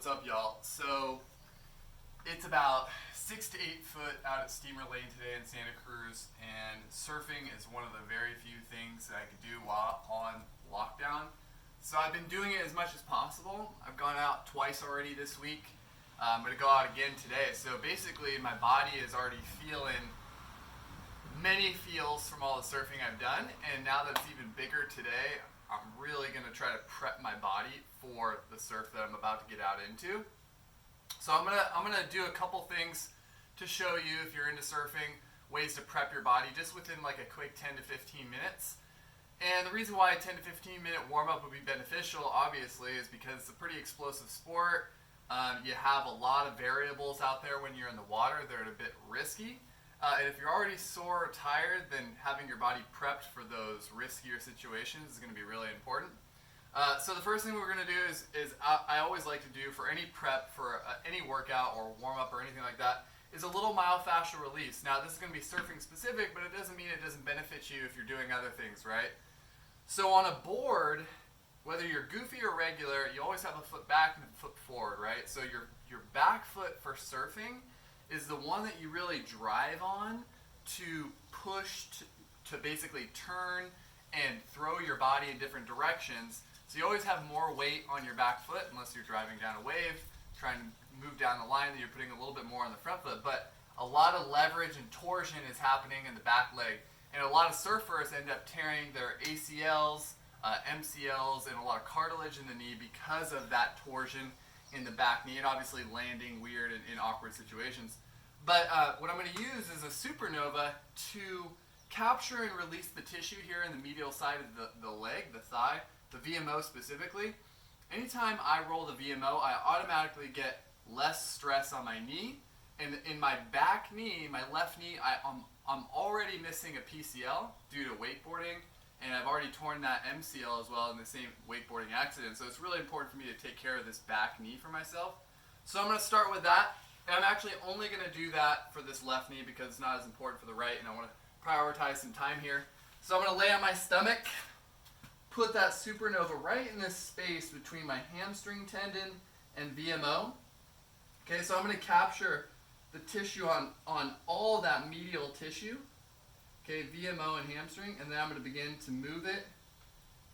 What's up, y'all? So it's about 6 to 8 foot out at Steamer Lane today in Santa Cruz, and surfing is one of the very few things that I could do while on lockdown. So I've been doing it as much as possible. I've gone out twice already this week. I'm going to go out again today. So basically my body is already feeling many feels from all the surfing I've done, and now that it's even bigger today, I'm really going to try to prep my body for the surf that I'm about to get out into. So I'm gonna do a couple things to show you, if you're into surfing, ways to prep your body just within like a quick 10 to 15 minutes. And the reason why a 10 to 15 minute warm up would be beneficial, obviously, is because it's a pretty explosive sport. You have a lot of variables out there when you're in the water that are a bit risky. And if you're already sore or tired, then having your body prepped for those riskier situations is going to be really important. So the first thing we're going to do is I always like to do for any prep for any workout or warm up or anything like that is a little myofascial release. Now this is going to be surfing specific, but it doesn't mean it doesn't benefit you if you're doing other things, right? So on a board, whether you're goofy or regular, you always have a foot back and a foot forward, right? So your back foot for surfing is the one that you really drive on to push to basically turn and throw your body in different directions. So you always have more weight on your back foot, unless you're driving down a wave, trying to move down the line, then you're putting a little bit more on the front foot. But a lot of leverage and torsion is happening in the back leg. And a lot of surfers end up tearing their ACLs, MCLs, and a lot of cartilage in the knee because of that torsion in the back knee, and obviously landing weird and in awkward situations. But what I'm going to use is a supernova to capture and release the tissue here in the medial side of the leg, the thigh, the VMO specifically. Anytime I roll the VMO, I automatically get less stress on my knee. And in my back knee, my left knee, I'm already missing a PCL due to wakeboarding, and I've already torn that MCL as well in the same wakeboarding accident. So it's really important for me to take care of this back knee for myself. So I'm going to start with that. And I'm actually only going to do that for this left knee because it's not as important for the right, and I want to prioritize some time here. So I'm going to lay on my stomach, put that supernova right in this space between my hamstring tendon and VMO. Okay, so I'm going to capture the tissue on all that medial tissue, okay, VMO and hamstring, and then I'm going to begin to move it,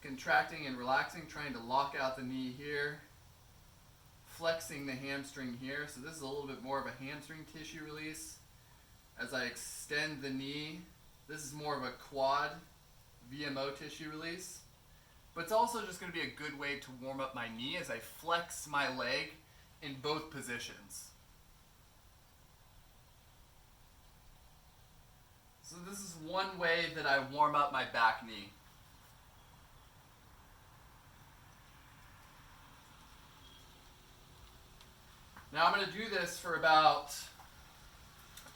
contracting and relaxing, trying to lock out the knee here, flexing the hamstring here. So this is a little bit more of a hamstring tissue release. As I extend the knee, this is more of a quad VMO tissue release. But it's also just going to be a good way to warm up my knee as I flex my leg in both positions. So this is one way that I warm up my back knee. Now I'm going to do this for about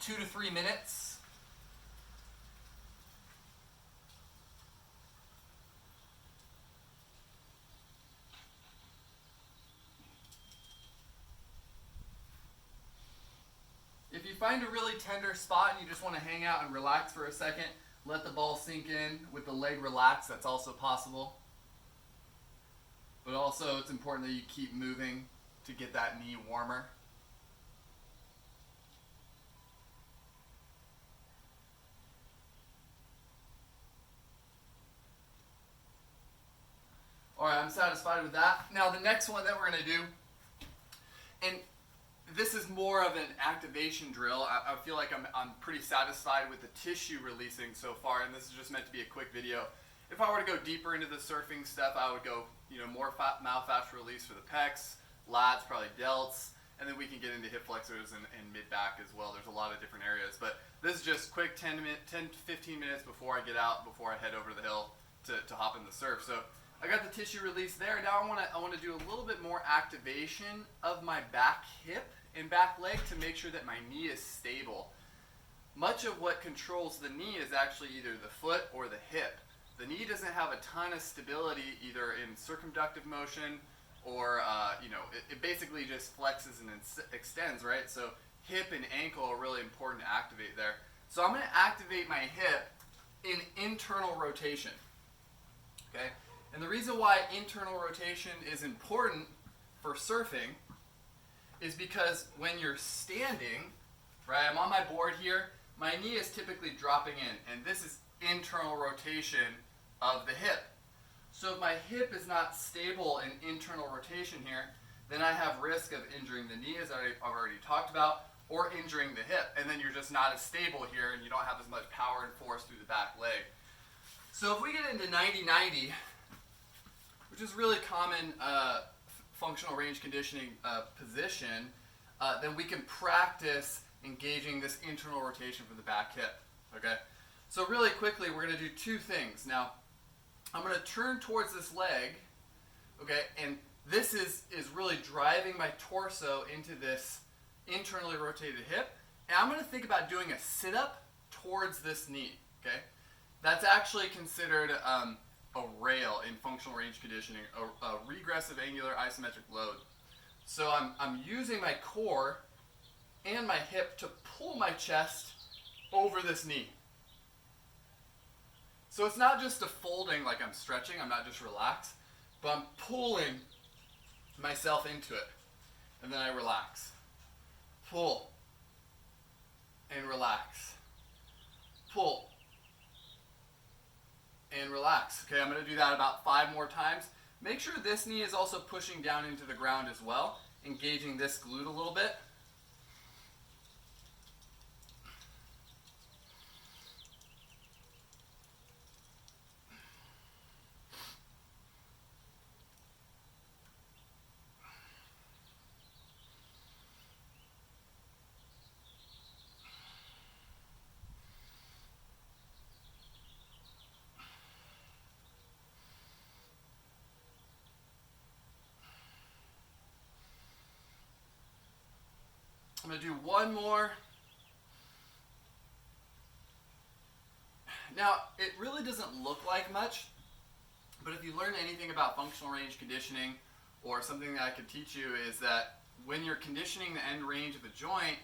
2 to 3 minutes. If you find a really tender spot and you just want to hang out and relax for a second, let the ball sink in with the leg relaxed, that's also possible. But also it's important that you keep moving to get that knee warmer. Alright, I'm satisfied with that. Now the next one that we're going to do, and this is more of an activation drill. I feel like I'm pretty satisfied with the tissue releasing so far, and this is just meant to be a quick video. If I were to go deeper into the surfing stuff, I would go, more myofascial release for the pecs, lats, probably delts, and then we can get into hip flexors and mid-back as well. There's a lot of different areas, but this is just quick 10 to 15 minutes before I get out, before I head over the hill to hop in the surf. So I got the tissue release there. Now I want to do a little bit more activation of my back hip and back leg to make sure that my knee is stable. Much of what controls the knee is actually either the foot or the hip. The knee doesn't have a ton of stability either in circumductive motion or it basically just flexes and extends, right? So hip and ankle are really important to activate there. So I'm going to activate my hip in internal rotation. Okay? And the reason why internal rotation is important for surfing is because when you're standing, right, I'm on my board here, my knee is typically dropping in, and this is internal rotation of the hip. So if my hip is not stable in internal rotation here, then I have risk of injuring the knee, as I've already talked about, or injuring the hip, and then you're just not as stable here, and you don't have as much power and force through the back leg. So if we get into 90-90, which is really common functional range conditioning position, then we can practice engaging this internal rotation from the back hip, okay? So really quickly, we're gonna do two things. Now, I'm gonna turn towards this leg, okay, and this is really driving my torso into this internally rotated hip, and I'm gonna think about doing a sit-up towards this knee, okay? That's actually considered a rail in functional range conditioning, a regressive angular isometric load. So I'm using my core and my hip to pull my chest over this knee. So it's not just a folding like I'm stretching, I'm not just relaxed, but I'm pulling myself into it. And then I relax. Pull. And relax. Pull. And relax. Okay, I'm going to do that about 5 more times. Make sure this knee is also pushing down into the ground as well, engaging this glute a little bit. I'm going to do one more. Now, it really doesn't look like much, but if you learn anything about functional range conditioning, or something that I could teach you, is that when you're conditioning the end range of a joint,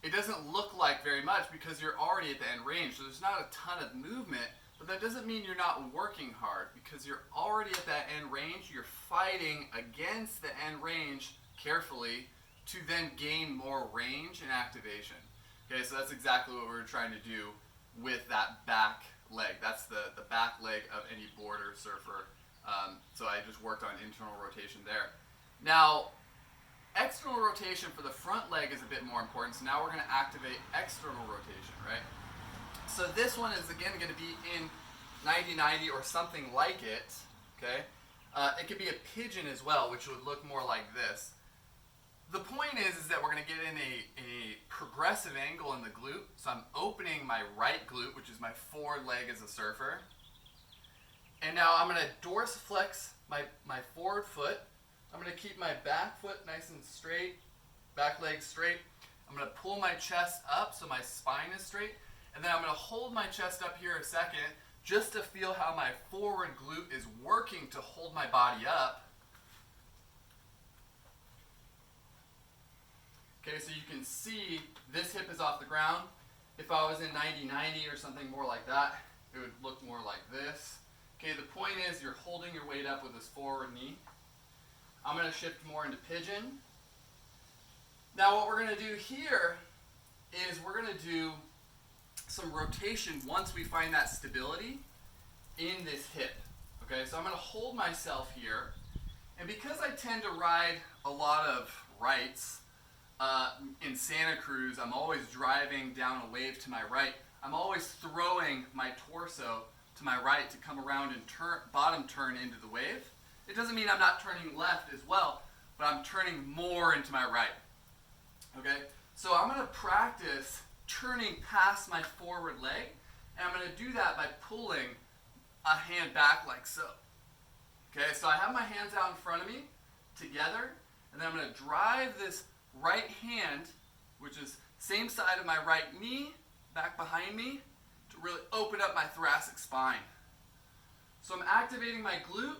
it doesn't look like very much because you're already at the end range. So there's not a ton of movement, but that doesn't mean you're not working hard because you're already at that end range. You're fighting against the end range carefully to then gain more range and activation. Okay, so that's exactly what we're trying to do with that back leg. That's the back leg of any boarder surfer. So I just worked on internal rotation there. Now, external rotation for the front leg is a bit more important. So now we're going to activate external rotation, right? So this one is again going to be in 90-90 or something like it. Okay, it could be a pigeon as well, which would look more like this. The point is that we're going to get in a progressive angle in the glute. So I'm opening my right glute, which is my forward leg as a surfer. And now I'm going to dorsiflex my forward foot. I'm going to keep my back foot nice and straight, back leg straight. I'm going to pull my chest up so my spine is straight. And then I'm going to hold my chest up here a second just to feel how my forward glute is working to hold my body up. Okay, so you can see this hip is off the ground. If I was in 90-90 or something more like that, it would look more like this. Okay, the point is you're holding your weight up with this forward knee. I'm going to shift more into pigeon. Now what we're going to do here is we're going to do some rotation once we find that stability in this hip. Okay, so I'm going to hold myself here. And because I tend to ride a lot of rights, in Santa Cruz, I'm always driving down a wave to my right. I'm always throwing my torso to my right to come around and bottom turn into the wave. It doesn't mean I'm not turning left as well, but I'm turning more into my right. Okay? So I'm going to practice turning past my forward leg, and I'm going to do that by pulling a hand back like so. Okay? So I have my hands out in front of me together, and then I'm going to drive this right hand, which is same side of my right knee, back behind me, to really open up my thoracic spine. So I'm activating my glute,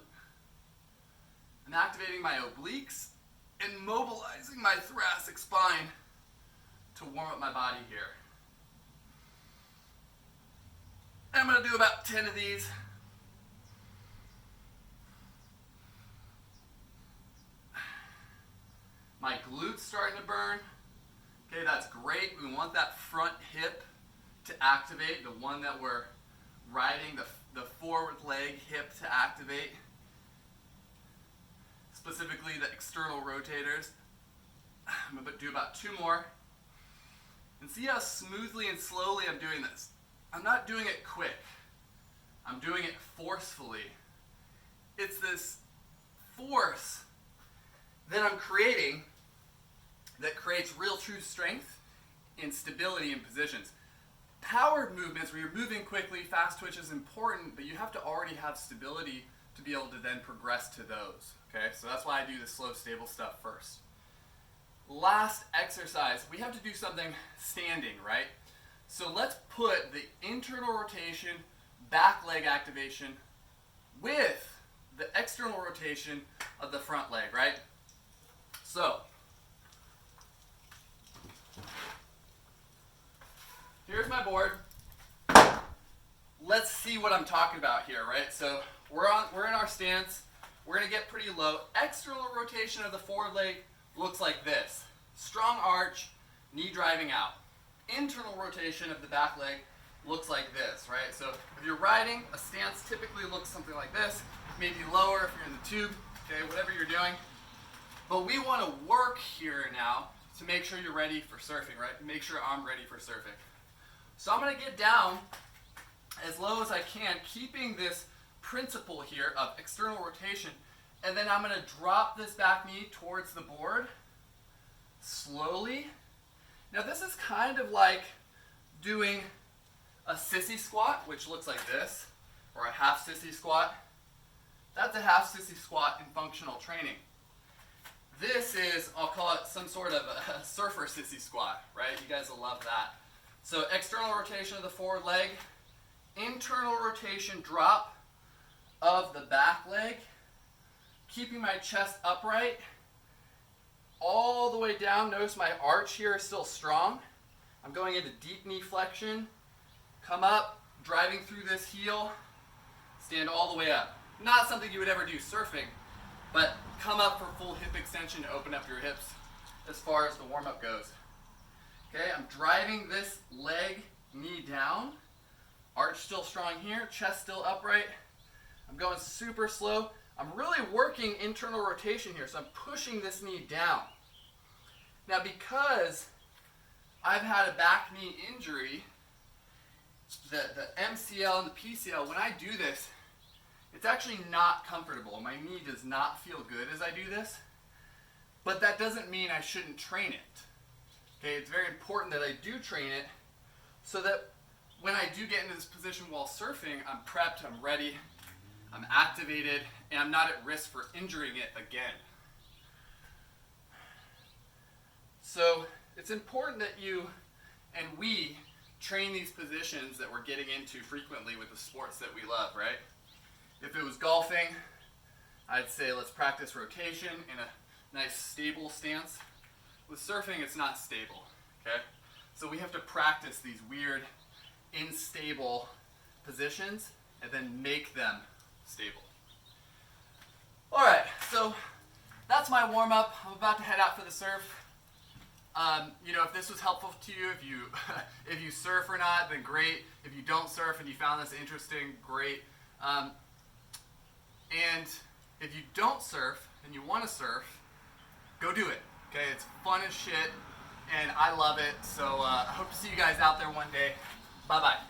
I'm activating my obliques, and mobilizing my thoracic spine to warm up my body here. I'm going to do about 10 of these. My glutes start to burn. Okay, that's great. We want that front hip to activate, the one that we're riding, the forward leg hip to activate. Specifically the external rotators. I'm going to do about 2 more. And see how smoothly and slowly I'm doing this. I'm not doing it quick. I'm doing it forcefully. It's this force that I'm creating that creates real true strength and stability in positions. Power movements where you're moving quickly, fast twitch is important, but you have to already have stability to be able to then progress to those. Okay, so that's why I do the slow, stable stuff first. Last exercise, we have to do something standing, right? So let's put the internal rotation, back leg activation with the external rotation of the front leg, right? So, here's my board. Let's see what I'm talking about here, right? So we're in our stance. We're going to get pretty low. External rotation of the forward leg looks like this. Strong arch, knee driving out. Internal rotation of the back leg looks like this, right? So if you're riding, a stance typically looks something like this. Maybe lower if you're in the tube, okay, whatever you're doing. But we want to work here now to make sure you're ready for surfing, right? Make sure I'm ready for surfing. So I'm going to get down as low as I can, keeping this principle here of external rotation, and then I'm going to drop this back knee towards the board slowly. Now this is kind of like doing a sissy squat, which looks like this, or a half sissy squat. That's a half sissy squat in functional training. This is, I'll call it some sort of a surfer sissy squat, right? You guys will love that. So external rotation of the forward leg, internal rotation drop of the back leg, keeping my chest upright all the way down. Notice my arch here is still strong. I'm going into deep knee flexion, come up, driving through this heel, stand all the way up. Not something you would ever do surfing, but come up for full hip extension to open up your hips as far as the warm-up goes. Okay, I'm driving this leg, knee down, arch still strong here, chest still upright. I'm going super slow. I'm really working internal rotation here, so I'm pushing this knee down. Now because I've had a back knee injury, the MCL and the PCL, when I do this, it's actually not comfortable. My knee does not feel good as I do this, but that doesn't mean I shouldn't train it. Okay, it's very important that I do train it so that when I do get into this position while surfing, I'm prepped, I'm ready, I'm activated, and I'm not at risk for injuring it again. So it's important that you and we train these positions that we're getting into frequently with the sports that we love, right? If it was golfing, I'd say let's practice rotation in a nice stable stance. With surfing, it's not stable, okay? So we have to practice these weird, unstable positions and then make them stable. All right, so that's my warm-up. I'm about to head out for the surf. If this was helpful to you, if you surf or not, then great. If you don't surf and you found this interesting, great. And if you don't surf and you want to surf, go do it. Okay, it's fun as shit, and I love it. So I hope to see you guys out there one day. Bye-bye.